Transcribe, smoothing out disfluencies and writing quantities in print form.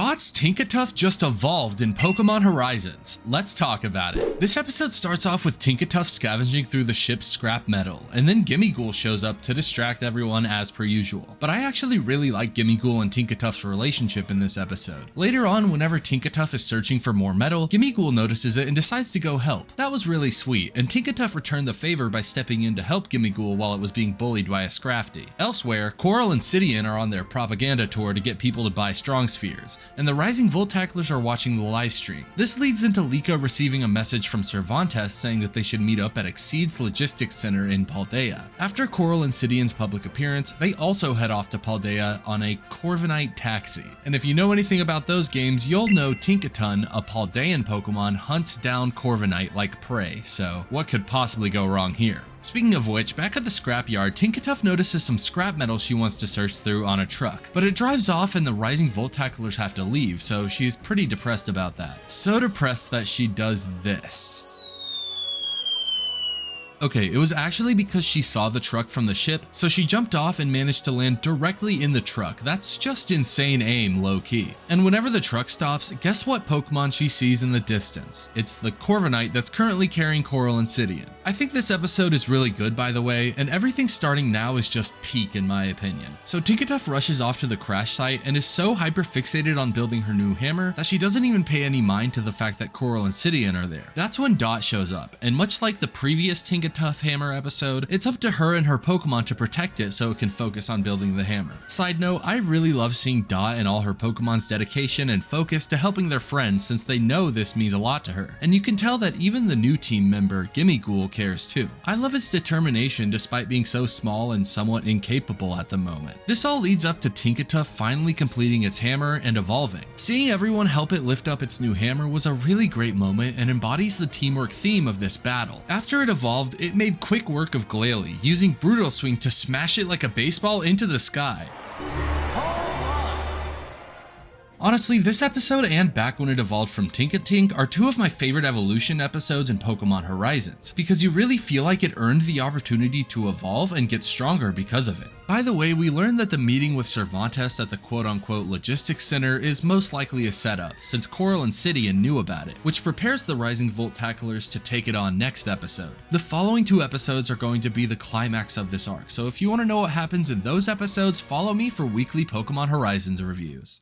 Dot's Tinkatuff just evolved in Pokemon Horizons. Let's talk about it. This episode starts off with Tinkatuff scavenging through the ship's scrap metal, and then Gimmighoul shows up to distract everyone as per usual. But I actually really like Gimmighoul and Tinkatuff's relationship in this episode. Later on, whenever Tinkatuff is searching for more metal, Gimmighoul notices it and decides to go help. That was really sweet, and Tinkatuff returned the favor by stepping in to help Gimmighoul while it was being bullied by a Scrafty. Elsewhere, Coral and Sidian are on their propaganda tour to get people to buy Strong Spheres, and the Rising Voltaclers are watching the live stream. This leads into Liko receiving a message from Cervantes saying that they should meet up at Exceed's Logistics Center in Paldea. After Coral and Sidian's public appearance, they also head off to Paldea on a Corvanite taxi. And if you know anything about those games, you'll know Tinkatuff, a Paldean Pokemon, hunts down Corvanite like prey, so what could possibly go wrong here? Speaking of which, back at the scrapyard, Tinkatuff notices some scrap metal she wants to search through on a truck, but it drives off and the Rising Voltaclers have to leave, so she's pretty depressed about that. So depressed that she does this. Okay, it was actually because she saw the truck from the ship, so she jumped off and managed to land directly in the truck. That's just insane aim, low-key. And whenever the truck stops, guess what Pokemon she sees in the distance? It's the Corvanite that's currently carrying Coral and Sidian. I think this episode is really good, by the way, and everything starting now is just peak in my opinion. So Tinkatuff rushes off to the crash site and is so hyper-fixated on building her new hammer that she doesn't even pay any mind to the fact that Coral and Sidian are there. That's when Dot shows up, and much like the previous Tinkatuff hammer episode, it's up to her and her Pokemon to protect it so it can focus on building the hammer. Side note, I really love seeing Dot and all her Pokemon's dedication and focus to helping their friends since they know this means a lot to her. And you can tell that even the new team member, Gimmighoul, cares too. I love its determination despite being so small and somewhat incapable at the moment. This all leads up to Tinkatuff finally completing its hammer and evolving. Seeing everyone help it lift up its new hammer was a really great moment and embodies the teamwork theme of this battle. After it evolved, it made quick work of Glalie, using Brutal Swing to smash it like a baseball into the sky. Honestly, this episode and back when it evolved from Tinkatink are two of my favorite evolution episodes in Pokemon Horizons, because you really feel like it earned the opportunity to evolve and get stronger because of it. By the way, we learned that the meeting with Cervantes at the quote-unquote logistics center is most likely a setup, since Coral and Sidian knew about it, which prepares the Rising Voltaclers to take it on next episode. The following two episodes are going to be the climax of this arc, so if you want to know what happens in those episodes, follow me for weekly Pokemon Horizons reviews.